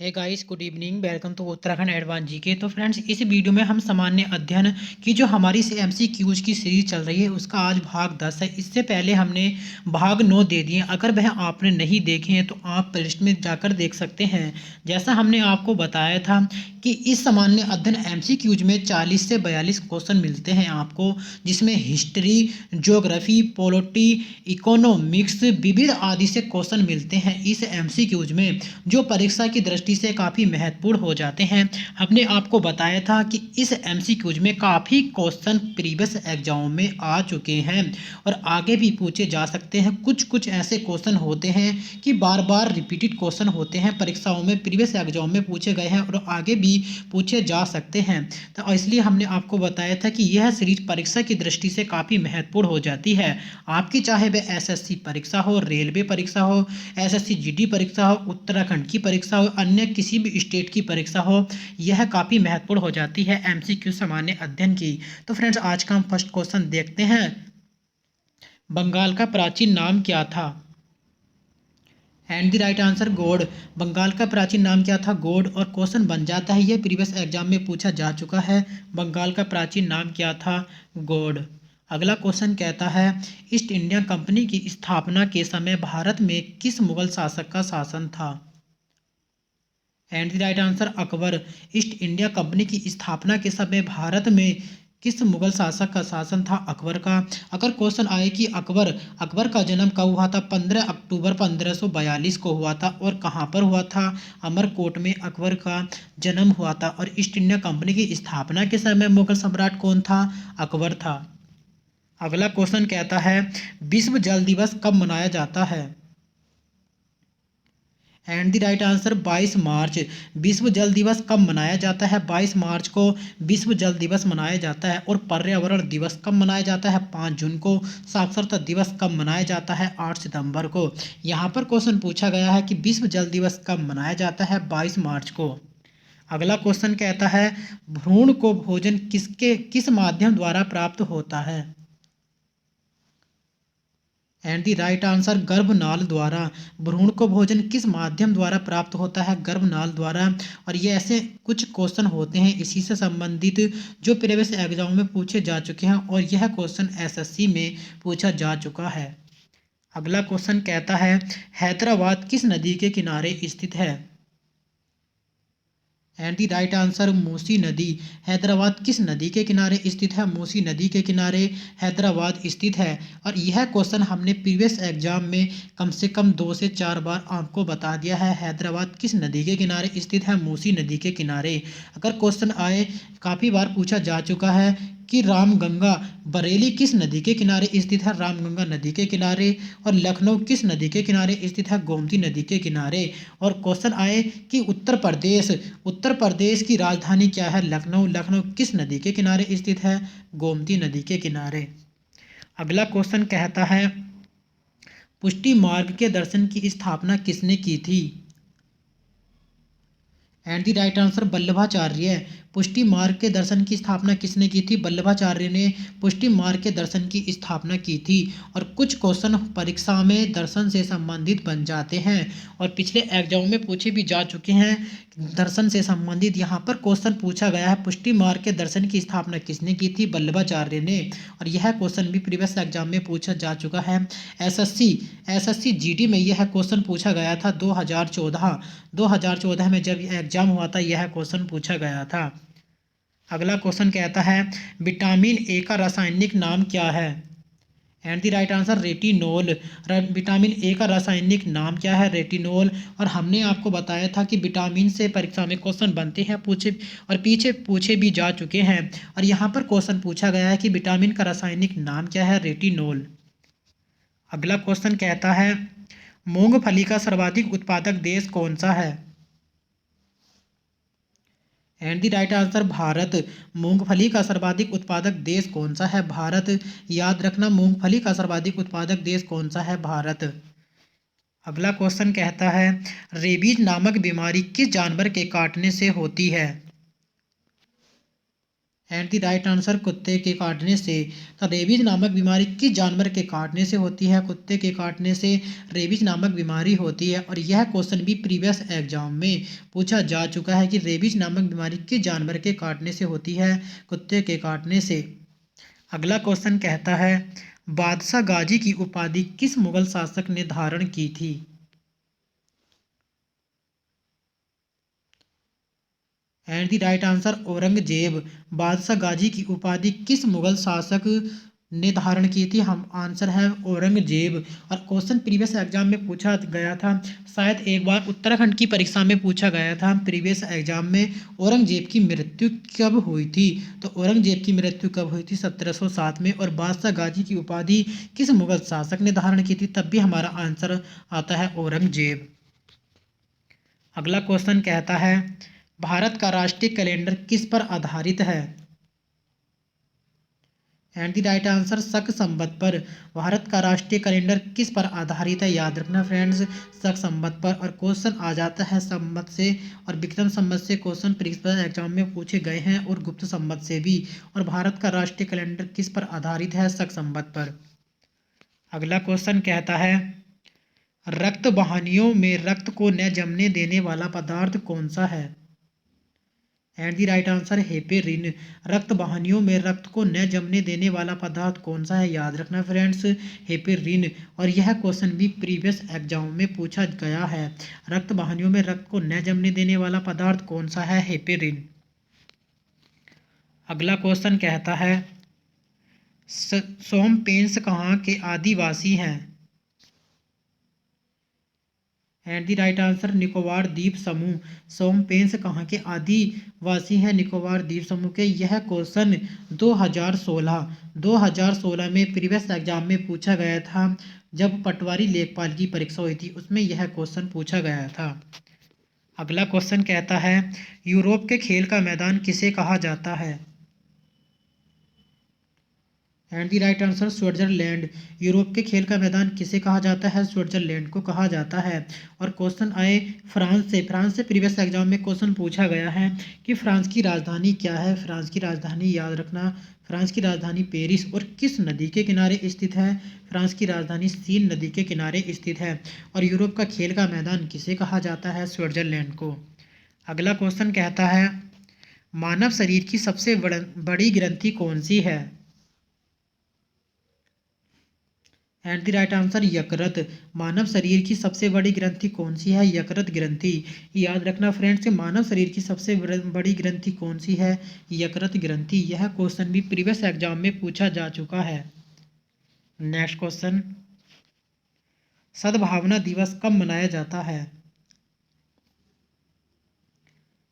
Hey guys, good evening. Welcome to Uttarakhand advance GK. तो friends, इस video में हम सामान्य अध्ययन की जो हमारी एमसीक्यूज की सीरीज चल रही है उसका आज भाग 10 है। इससे पहले हमने भाग 9 दे दिए। अगर वह आपने नहीं देखे हैं तो आप प्लेलिस्ट में जाकर देख सकते हैं। जैसा हमने आपको बताया था कि इस सामान्य अध्ययन एमसीक्यूज में 40 से 42 क्वेश्चन मिलते हैं आपको, जिसमें हिस्ट्री, ज्योग्राफी, पॉलिटी, इकोनॉमिक्स, विविध आदि से क्वेश्चन मिलते हैं इस एमसीक्यूज में, जो परीक्षा की दृष्टि से काफ़ी महत्वपूर्ण हो जाते हैं। हमने आपको बताया था कि इस एमसीक्यूज में काफ़ी क्वेश्चन प्रीवियस एग्जाम में आ चुके हैं और आगे भी पूछे जा सकते हैं। कुछ कुछ ऐसे क्वेश्चन होते हैं कि बार बार रिपीटेड क्वेश्चन होते हैं, परीक्षाओं में प्रीवियस एग्जाम में पूछे गए हैं और आगे भी पूछे जा सकते हैं। तो इसलिए हमने आपको बताया था कि यह सीरीज परीक्षा की दृष्टि से काफ़ी महत्वपूर्ण हो जाती है। आपकी चाहे वह एसएससी परीक्षा हो, रेलवे परीक्षा हो, एसएससी जीडी परीक्षा हो, उत्तराखंड की परीक्षा हो, अन्य किसी भी स्टेट की परीक्षा हो, यह काफ़ी महत्वपूर्ण हो जाती है एमसीक्यू सामान्य अध्ययन की। तो फ्रेंड्स, आज का हम फर्स्ट क्वेश्चन देखते हैं। बंगाल का प्राचीन नाम क्या था? And the right answer Gaur. Bengal का प्राचीन नाम क्या था? गौड़। और क्वेश्चन बन जाता है, यह प्रीवियस एग्जाम में पूछा जा चुका है। बंगाल का प्राचीन नाम क्या था? गौड़। अगला क्वेश्चन कहता है, ईस्ट इंडिया कंपनी की स्थापना के समय भारत में किस मुगल शासक का शासन था? And the right answer Akbar. East India company की स्थापना के समय भारत में किस मुगल शासक का शासन था? अकबर का। अगर क्वेश्चन आए कि अकबर अकबर का जन्म कब हुआ था? 15 अक्टूबर 1542 को हुआ था। और कहाँ पर हुआ था? अमरकोट में अकबर का जन्म हुआ था। और ईस्ट इंडिया कंपनी की स्थापना के समय मुगल सम्राट कौन था? अकबर था। अगला क्वेश्चन कहता है, विश्व जल दिवस कब मनाया जाता है? एंड द राइट आंसर 22 मार्च। विश्व जल दिवस कब मनाया जाता है? 22 मार्च को विश्व जल दिवस मनाया जाता है। और पर्यावरण दिवस कब मनाया जाता है? 5 जून को। साक्षरता दिवस कब मनाया जाता है? 8 सितंबर को। यहाँ पर क्वेश्चन पूछा गया है कि विश्व जल दिवस कब मनाया जाता है? 22 मार्च को। अगला क्वेश्चन कहता है, भ्रूण को भोजन किस माध्यम द्वारा प्राप्त होता है? एंड द राइट आंसर गर्भनाल द्वारा। भ्रूण को भोजन किस माध्यम द्वारा प्राप्त होता है? गर्भनाल द्वारा। और ये ऐसे कुछ क्वेश्चन होते हैं इसी से संबंधित जो प्रीवियस एग्जाम में पूछे जा चुके हैं और यह क्वेश्चन एसएससी में पूछा जा चुका है। अगला क्वेश्चन कहता है, हैदराबाद किस नदी के किनारे स्थित है? And the right answer Musi नदी। हैदराबाद किस नदी के किनारे स्थित है? मूसी नदी के किनारे हैदराबाद स्थित है। और यह क्वेश्चन हमने प्रीवियस एग्जाम में कम से कम 2 से 4 बार आपको बता दिया है। हैदराबाद किस नदी के किनारे स्थित है? मूसी नदी के किनारे। अगर क्वेश्चन आए, काफ़ी बार पूछा जा चुका है कि रामगंगा बरेली किस नदी के किनारे स्थित है? रामगंगा नदी के किनारे। और लखनऊ किस नदी के किनारे स्थित है? गोमती नदी के किनारे। और क्वेश्चन आए कि उत्तर प्रदेश की राजधानी क्या है? लखनऊ। लखनऊ किस नदी के किनारे स्थित है? गोमती नदी के किनारे। अगला क्वेश्चन कहता है, पुष्टि मार्ग के दर्शन की स्थापना किसने की थी? And the right answer Vallabhacharya. पुष्टि मार्ग के दर्शन की स्थापना किसने की थी? वल्लभाचार्य ने पुष्टि मार्ग के दर्शन की स्थापना की थी। और कुछ क्वेश्चन परीक्षा में दर्शन से संबंधित बन जाते हैं और पिछले एग्जाम में पूछे भी जा चुके हैं दर्शन से संबंधित। यहाँ पर क्वेश्चन पूछा गया है, पुष्टि मार्ग के दर्शन की स्थापना किसने की थी? वल्लभाचार्य ने। और यह क्वेश्चन भी प्रीवियस एग्जाम में पूछा जा चुका है। एसएससी एसएससी जीडी में यह क्वेश्चन पूछा गया था 2014 में जब एग्जाम हुआ था, यह क्वेश्चन पूछा गया था। अगला क्वेश्चन कहता है, विटामिन ए का रासायनिक नाम क्या है? And the right answer retinol. Vitamin A का रासायनिक नाम क्या है? रेटिनोल। और हमने आपको बताया था कि विटामिन से परीक्षा में क्वेश्चन बनते हैं, पूछे और पीछे पूछे भी जा चुके हैं। और यहाँ पर क्वेश्चन पूछा गया है कि विटामिन का रासायनिक नाम क्या है? रेटिनोल। अगला क्वेश्चन कहता है, मूंगफली का सर्वाधिक उत्पादक देश कौन सा है? And the right answer Bharat. मूंगफली का सर्वाधिक उत्पादक देश कौन सा है? भारत। याद रखना, मूंगफली का सर्वाधिक उत्पादक देश कौन सा है? भारत। अगला क्वेश्चन कहता है, रेबीज नामक बीमारी किस जानवर के काटने से होती है? एंड द राइट आंसर कुत्ते के काटने से। तो रेबीज नामक बीमारी किस जानवर के काटने से होती है? कुत्ते के काटने से रेबीज नामक बीमारी होती है। और यह क्वेश्चन भी प्रीवियस एग्जाम में पूछा जा चुका है कि रेबीज नामक बीमारी किस जानवर के काटने से होती है? कुत्ते के काटने से। अगला क्वेश्चन कहता है बादशाह गाजी की उपाधि किस मुगल शासक ने धारण की थी? And the right answer Aurangzeb. बादशाह गाजी की उपाधि किस मुगल शासक ने धारण की थी? हम आंसर है औरंगजेब। और क्वेश्चन प्रीवियस एग्जाम में पूछा गया था, शायद एक बार उत्तराखंड की परीक्षा में पूछा गया था प्रीवियस एग्जाम में, औरंगजेब की मृत्यु कब हुई थी? तो औरंगजेब की मृत्यु कब हुई थी? 1707 में। और बादशाह गाजी की उपाधि किस मुगल शासक ने धारण की थी? तब भी हमारा आंसर आता है औरंगजेब। अगला क्वेश्चन कहता है भारत का राष्ट्रीय कैलेंडर किस पर आधारित है? एंड द राइट आंसर शक संवत पर। भारत का राष्ट्रीय कैलेंडर किस पर आधारित है? याद रखना फ्रेंड्स, शक संवत पर। और क्वेश्चन आ जाता है संवत से और विक्रम संवत से क्वेश्चन प्रीवियस एग्जाम में पूछे गए हैं और गुप्त संवत से भी। और भारत का राष्ट्रीय कैलेंडर किस पर आधारित है? शक संवत पर। अगला क्वेश्चन कहता है रक्त वाहिनियों में रक्त को न जमने देने वाला पदार्थ कौन सा है? And the right answer heparin. रक्त वाहिनियों में रक्त को न जमने देने वाला पदार्थ कौन सा है? याद रखना फ्रेंड्स, हेपेरिन। और यह क्वेश्चन भी प्रीवियस एग्जाम में पूछा गया है। रक्त वाहिनियों में रक्त को न जमने देने वाला पदार्थ कौन सा है? हेपेरिन। अगला क्वेश्चन कहता है सोमपेंस कहाँ के आदिवासी हैं? And the right answer Nicobar द्वीप समूह। सोमपेंस कहाँ के आदिवासी हैं? निकोबार द्वीप समूह के। यह क्वेश्चन 2016 में प्रीवियस एग्जाम में पूछा गया था, जब पटवारी लेखपाल की परीक्षा हुई थी, उसमें यह क्वेश्चन पूछा गया था। अगला क्वेश्चन कहता है यूरोप के खेल का मैदान किसे कहा जाता है? And the right answer Switzerland. Europe के खेल का मैदान किसे कहा जाता है? स्विट्जरलैंड को कहा जाता है। और क्वेश्चन आए फ्रांस से प्रीवियस एग्जाम में क्वेश्चन पूछा गया है कि फ्रांस की राजधानी क्या है? फ्रांस की राजधानी याद रखना, फ्रांस की राजधानी पेरिस। और किस नदी के किनारे स्थित है? फ्रांस की राजधानी सीन नदी के किनारे स्थित है। और यूरोप का खेल का मैदान किसे कहा जाता है? स्विट्जरलैंड को। अगला क्वेश्चन कहता है मानव शरीर की सबसे बड़ी ग्रंथि कौन सी है? एंड द राइट आंसर यकृत। मानव शरीर की सबसे बड़ी ग्रंथि कौन सी है? यकृत ग्रंथि। याद रखना फ्रेंड्स, मानव शरीर की सबसे बड़ी ग्रंथि कौन सी है? यकृत ग्रंथि। यह क्वेश्चन भी प्रीवियस एग्जाम में पूछा जा चुका है। नेक्स्ट क्वेश्चन सद्भावना दिवस कब मनाया जाता है?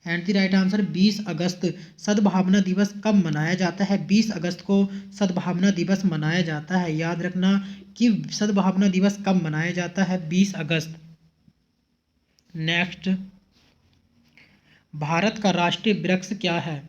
एंड द राइट आंसर 20 अगस्त। सद्भावना दिवस कब मनाया जाता है? 20 अगस्त को सद्भावना दिवस मनाया जाता है। याद रखना कि सद्भावना दिवस कब मनाया जाता है? 20 अगस्त। नेक्स्ट भारत का राष्ट्रीय वृक्ष क्या है?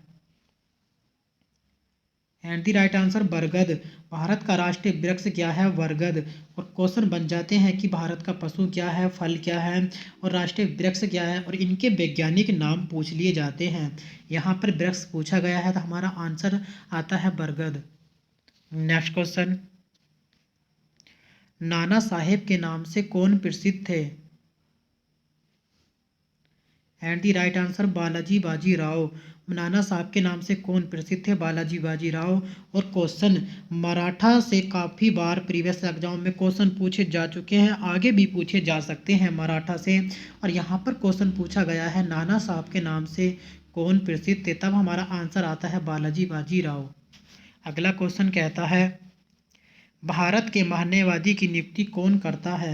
एंड द राइट आंसर बरगद। भारत का राष्ट्रीय वृक्ष क्या है? बरगद। और क्वेश्चन बन जाते हैं कि भारत का पशु क्या है, फल क्या है और राष्ट्रीय वृक्ष क्या है, और इनके वैज्ञानिक नाम पूछ लिए जाते हैं। यहाँ पर वृक्ष पूछा गया है तो हमारा आंसर आता है बरगद। नेक्स्ट क्वेश्चन नाना साहेब के नाम से कौन प्रसिद्ध थे? And the right answer Balaji Bajirao. नाना साहब के नाम से कौन प्रसिद्ध थे? बालाजी बाजीराव। और क्वेश्चन मराठा से काफ़ी बार प्रीवियस एग्जाम में क्वेश्चन पूछे जा चुके हैं, आगे भी पूछे जा सकते हैं मराठा से। और यहाँ पर क्वेश्चन पूछा गया है नाना साहब के नाम से कौन प्रसिद्ध थे, तब हमारा आंसर आता है बालाजी बाजीराव। अगला क्वेश्चन कहता है भारत के महान्यायवादी की नियुक्ति कौन करता है?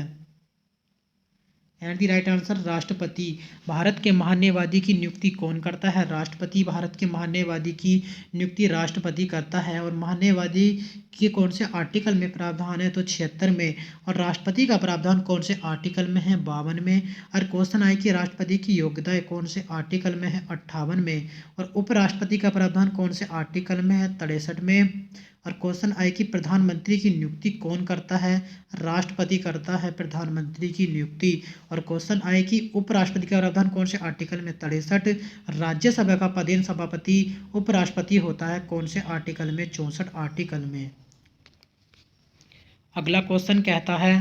एंड द राइट आंसर राष्ट्रपति। भारत के महान्यायवादी की नियुक्ति कौन करता है? राष्ट्रपति। भारत के महान्यायवादी की नियुक्ति राष्ट्रपति करता है। और महान्यायवादी के कौन से आर्टिकल में प्रावधान है? तो 76 में। और राष्ट्रपति का प्रावधान कौन से आर्टिकल में है? 52 में। और क्वेश्चन आए कि राष्ट्रपति की योग्यता कौन से आर्टिकल में है? 58 में। और उपराष्ट्रपति का प्रावधान कौन से आर्टिकल में है? 63 में। और क्वेश्चन आए कि प्रधानमंत्री की नियुक्ति कौन करता है? राष्ट्रपति करता है प्रधानमंत्री की नियुक्ति। और क्वेश्चन आए कि उपराष्ट्रपति का प्रावधान कौन से आर्टिकल में? 63। राज्यसभा का पदेन सभापति उपराष्ट्रपति होता है कौन से आर्टिकल में? 64 आर्टिकल में। अगला क्वेश्चन कहता है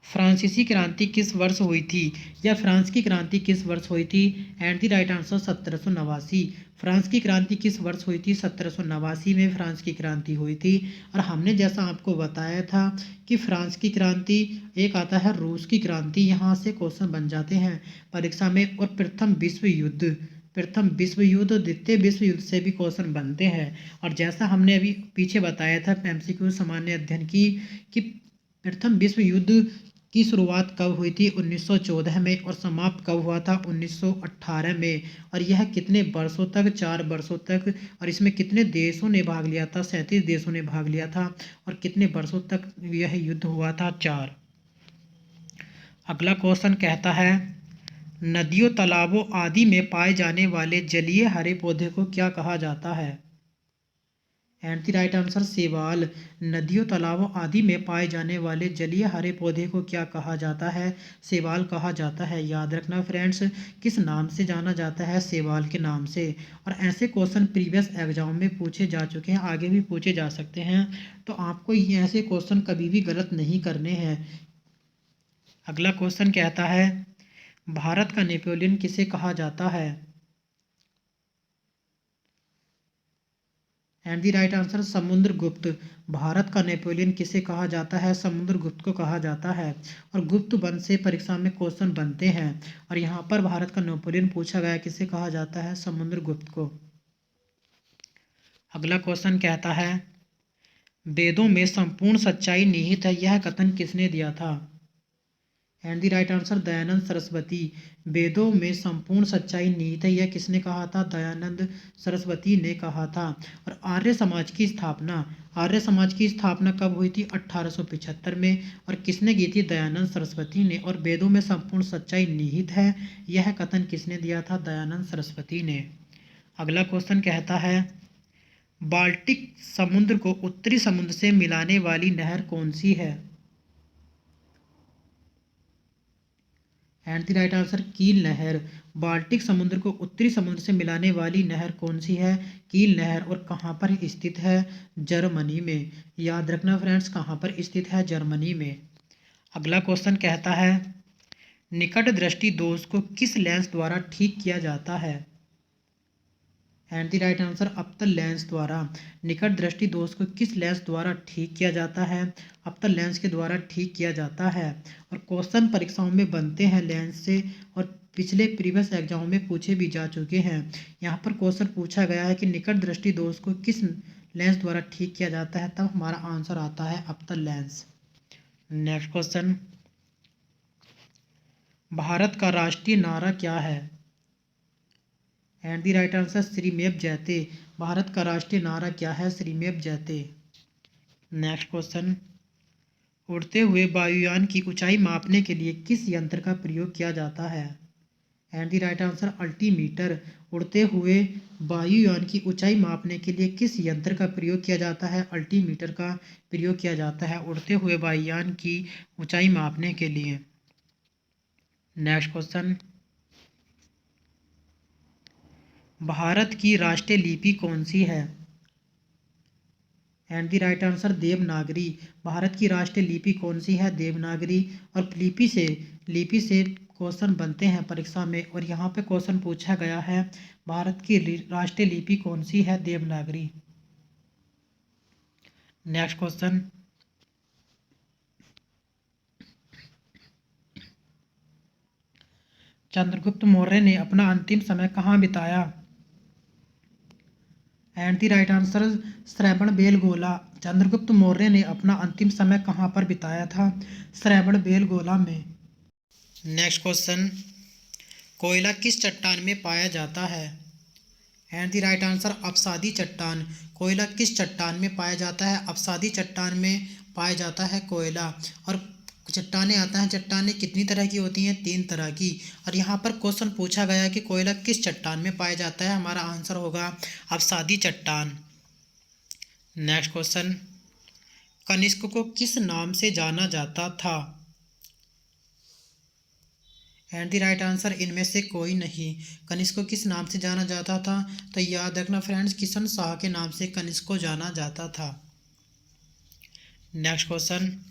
फ्रांसीसी क्रांति किस वर्ष हुई थी? या फ्रांस की क्रांति किस वर्ष हुई थी? And the right answer 1789। France की क्रांति किस वर्ष हुई थी? 1789 में फ्रांस की क्रांति हुई थी। और हमने जैसा आपको बताया था कि फ्रांस की क्रांति, एक आता है रूस की क्रांति, यहाँ से क्वेश्चन बन जाते हैं परीक्षा में। और प्रथम विश्व युद्ध द्वितीय विश्व युद्ध से भी क्वेश्चन बनते हैं। और जैसा हमने अभी पीछे बताया था एमसीक्यू सामान्य अध्ययन की कि प्रथम विश्व युद्ध की शुरुआत कब हुई थी? 1914 में। और समाप्त कब हुआ था? 1918 में। और यह कितने वर्षों तक? 4 वर्षों तक। और इसमें कितने देशों ने भाग लिया था? 37 देशों ने भाग लिया था। और कितने वर्षों तक यह युद्ध हुआ था? 4। अगला क्वेश्चन कहता है नदियों, तालाबों आदि में पाए जाने वाले जलीय हरे पौधे को क्या कहा जाता है? एंड द राइट आंसर शैवाल। नदियों, तालाबों आदि में पाए जाने वाले जलीय हरे पौधे को क्या कहा जाता है? शैवाल कहा जाता है। याद रखना फ्रेंड्स, किस नाम से जाना जाता है? शैवाल के नाम से। और ऐसे क्वेश्चन प्रीवियस एग्जाम में पूछे जा चुके हैं, आगे भी पूछे जा सकते हैं, तो आपको ऐसे क्वेश्चन कभी भी गलत नहीं करने हैं। अगला क्वेश्चन कहता है भारत का नेपोलियन किसे कहा जाता है? And the right answer Samudragupta. Bharat का नेपोलियन किसे कहा जाता है? समुद्रगुप्त को कहा जाता है। और गुप्त वंश से परीक्षा में क्वेश्चन बनते हैं। और यहाँ पर भारत का नेपोलियन पूछा गया, किसे कहा जाता है? समुद्रगुप्त को। अगला क्वेश्चन कहता है वेदों में संपूर्ण सच्चाई निहित है, यह कथन किसने दिया था? And the right answer Dayanand Saraswati. वेदों में संपूर्ण सच्चाई निहित है, यह किसने कहा था? दयानंद सरस्वती ने कहा था। और आर्य समाज की स्थापना कब हुई थी? 1875 में। और किसने की थी? दयानंद सरस्वती ने। और वेदों में संपूर्ण सच्चाई निहित है, यह कथन किसने दिया था? दयानंद सरस्वती ने। अगला क्वेश्चन कहता है बाल्टिक समुद्र को उत्तरी समुद्र से मिलाने वाली नहर कौन सी है? एंड द राइट आंसर कील नहर। बाल्टिक समुद्र को उत्तरी समुद्र से मिलाने वाली नहर कौन सी है? कील नहर। और कहाँ पर स्थित है? जर्मनी में। याद रखना फ्रेंड्स, कहाँ पर स्थित है? जर्मनी में। अगला क्वेश्चन कहता है निकट दृष्टि दोष को किस लेंस द्वारा ठीक किया जाता है? एंड द राइट आंसर अवतल लेंस द्वारा। निकट दृष्टि दोष को किस लेंस द्वारा ठीक किया जाता है? अवतल लेंस के द्वारा ठीक किया जाता है। और क्वेश्चन परीक्षाओं में बनते हैं लेंस से, और पिछले प्रीवियस एग्जाम में पूछे भी जा चुके हैं। यहाँ पर क्वेश्चन पूछा गया है कि निकट दृष्टि दोष को किस लेंस द्वारा ठीक किया जाता है, तब हमारा आंसर आता है अवतल लेंस। नेक्स्ट क्वेश्चन भारत का राष्ट्रीय नारा क्या है? एंड द राइट आंसर श्रीमेव जयते। भारत का राष्ट्रीय नारा क्या है? श्रीमेव जयते। नेक्स्ट क्वेश्चन उड़ते हुए वायुयान की ऊंचाई मापने के लिए किस यंत्र का प्रयोग किया जाता है? And the right answer altimeter. उड़ते हुए वायुयान की ऊंचाई मापने के लिए किस यंत्र का प्रयोग किया जाता है? अल्टीमीटर का प्रयोग किया जाता है उड़ते हुए वायुयान की ऊंचाई मापने के लिए। नेक्स्ट क्वेश्चन भारत की राष्ट्रीय लिपि कौन सी है? And the right answer Devanagari. Bharat की राष्ट्रीय लिपि कौन सी है? देवनागरी। और लिपि से क्वेश्चन बनते हैं परीक्षा में, और यहाँ पे क्वेश्चन पूछा गया है भारत की राष्ट्रीय लिपि कौन सी है? देवनागरी। नेक्स्ट क्वेश्चन चंद्रगुप्त मौर्य ने अपना अंतिम समय कहाँ बिताया? And the right answer Shravanabelagola. Chandragupta Maurya ने अपना अंतिम समय कहाँ पर बिताया था? श्रवणबेलगोला में। नेक्स्ट क्वेश्चन कोयला किस चट्टान में पाया जाता है? एंड द राइट आंसर अवसादी चट्टान। कोयला किस चट्टान में पाया जाता है? अवसादी चट्टान में पाया जाता है कोयला। और चट्टानें आता है, चट्टानें कितनी तरह की होती हैं? 3 तरह की। और यहाँ पर क्वेश्चन पूछा गया है कि कोयला किस चट्टान में पाया जाता है? हमारा आंसर होगा अवसादी चट्टान। नेक्स्ट क्वेश्चन, कनिष्क को किस नाम से जाना जाता था? एंड द राइट आंसर इनमें से कोई नहीं। कनिष्क को किस नाम से जाना जाता था? तो याद रखना फ्रेंड्स, किशन शाह के नाम से कनिष्क को जाना जाता था। नेक्स्ट क्वेश्चन,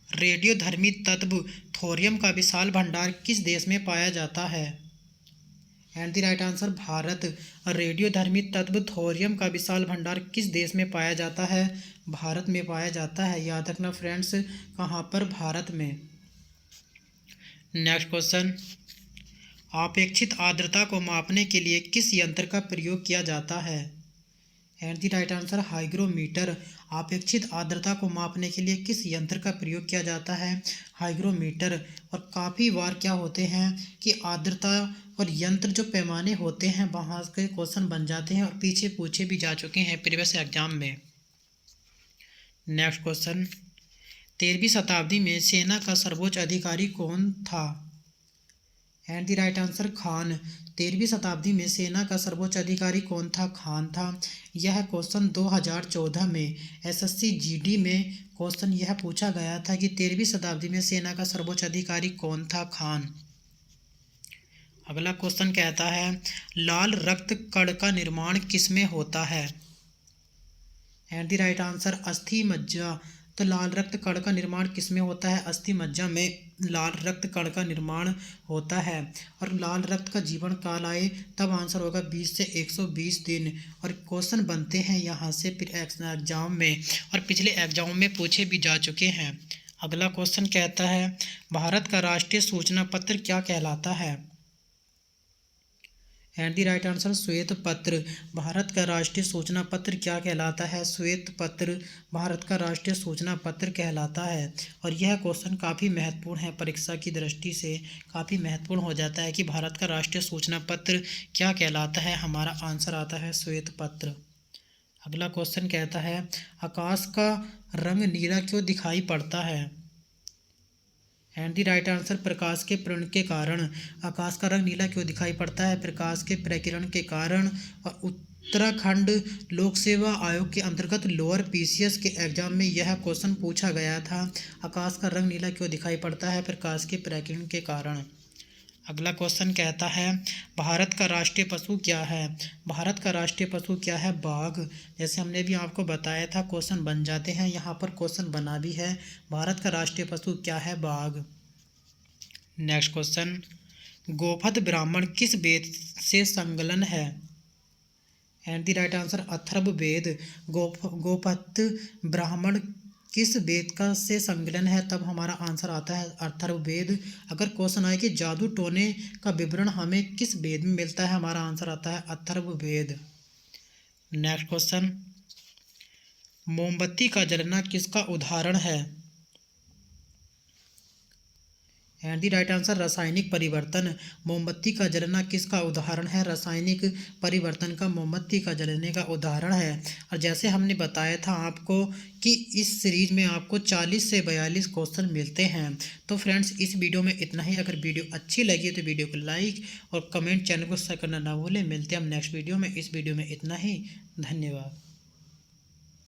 रेडियोधर्मी तत्व थोरियम का विशाल भंडार किस देश में पाया जाता है? And the right answer Bharat. रेडियोधर्मी तत्व थोरियम का विशाल भंडार किस देश में पाया जाता है? भारत में पाया जाता है। याद रखना फ्रेंड्स, कहाँ पर? भारत में। नेक्स्ट क्वेश्चन, आपेक्षित आर्द्रता को मापने के लिए किस यंत्र का प्रयोग किया जाता है? And the right answer hygrometer. आपेक्षित आर्द्रता को मापने के लिए किस यंत्र का प्रयोग किया जाता है? हाइग्रोमीटर। और काफ़ी बार क्या होते हैं कि आर्द्रता और यंत्र जो पैमाने होते हैं वहाँ के क्वेश्चन बन जाते हैं और पीछे पूछे भी जा चुके हैं प्रीवियस एग्जाम में। नेक्स्ट क्वेश्चन, 13वीं शताब्दी में सेना का सर्वोच्च अधिकारी कौन था? And the right answer Khan. 13वीं शताब्दी में सेना का सर्वोच्च अधिकारी कौन था? खान था। यह क्वेश्चन 2014 में एसएससी जीडी में क्वेश्चन यह पूछा गया था कि 13वीं शताब्दी में सेना का सर्वोच्च अधिकारी कौन था? खान। अगला क्वेश्चन कहता है, लाल रक्त कण का निर्माण किसमें होता है? एंड द राइट आंसर अस्थि मज्जा। तो लाल रक्त कण का निर्माण किसमें होता है? अस्थि मज्जा में लाल रक्त कण का निर्माण होता है। और लाल रक्त का जीवन काल आए तब आंसर होगा 20 से 120 दिन। और क्वेश्चन बनते हैं यहाँ से एग्जाम में और पिछले एग्जाम में पूछे भी जा चुके हैं। अगला क्वेश्चन कहता है, भारत का राष्ट्रीय सूचना पत्र क्या कहलाता है? एंड द राइट आंसर श्वेत पत्र। भारत का राष्ट्रीय सूचना पत्र क्या कहलाता है? श्वेत पत्र भारत का राष्ट्रीय सूचना पत्र कहलाता है। और यह क्वेश्चन काफ़ी महत्वपूर्ण है, परीक्षा की दृष्टि से काफ़ी महत्वपूर्ण हो जाता है कि भारत का राष्ट्रीय सूचना पत्र क्या कहलाता है। हमारा आंसर आता है श्वेत पत्र। अगला क्वेश्चन कहता है, आकाश का रंग नीला क्यों दिखाई पड़ता है? एंड द राइट आंसर प्रकाश के प्रकीर्णन के कारण। आकाश का रंग नीला क्यों दिखाई पड़ता है? प्रकाश के प्रकीर्णन के कारण। और उत्तराखंड लोक सेवा आयोग के अंतर्गत लोअर पीसीएस के एग्जाम में यह क्वेश्चन पूछा गया था, आकाश का रंग नीला क्यों दिखाई पड़ता है? प्रकाश के प्रकीर्णन के कारण। अगला क्वेश्चन कहता है, भारत का राष्ट्रीय पशु क्या है? भारत का राष्ट्रीय पशु क्या है? बाघ। जैसे हमने भी आपको बताया था क्वेश्चन बन जाते हैं, यहाँ पर क्वेश्चन बना भी है। भारत का राष्ट्रीय पशु क्या है? बाघ। नेक्स्ट क्वेश्चन, गोपद ब्राह्मण किस वेद से संलग्न है? And the right answer Atharvaveda. Gopad ब्राह्मण किस वेद का से संलग्न है? तब हमारा आंसर आता है अथर्ववेद। अगर क्वेश्चन आए कि जादू टोने का विवरण हमें किस वेद में मिलता है? हमारा आंसर आता है अथर्ववेद। नेक्स्ट क्वेश्चन, मोमबत्ती का जलना किसका उदाहरण है? एंड द राइट आंसर रासायनिक परिवर्तन। मोमबत्ती का जलना किसका उदाहरण है? रासायनिक परिवर्तन का मोमबत्ती का जलने का उदाहरण है। और जैसे हमने बताया था आपको कि इस सीरीज में आपको 40 से 42 क्वेश्चन मिलते हैं। तो फ्रेंड्स, इस वीडियो में इतना ही। अगर वीडियो अच्छी लगी तो वीडियो को लाइक और कमेंट, चैनल को सब्सक्राइब करना ना भूलें। मिलते हैं हम नेक्स्ट वीडियो में। इस वीडियो में इतना ही। धन्यवाद।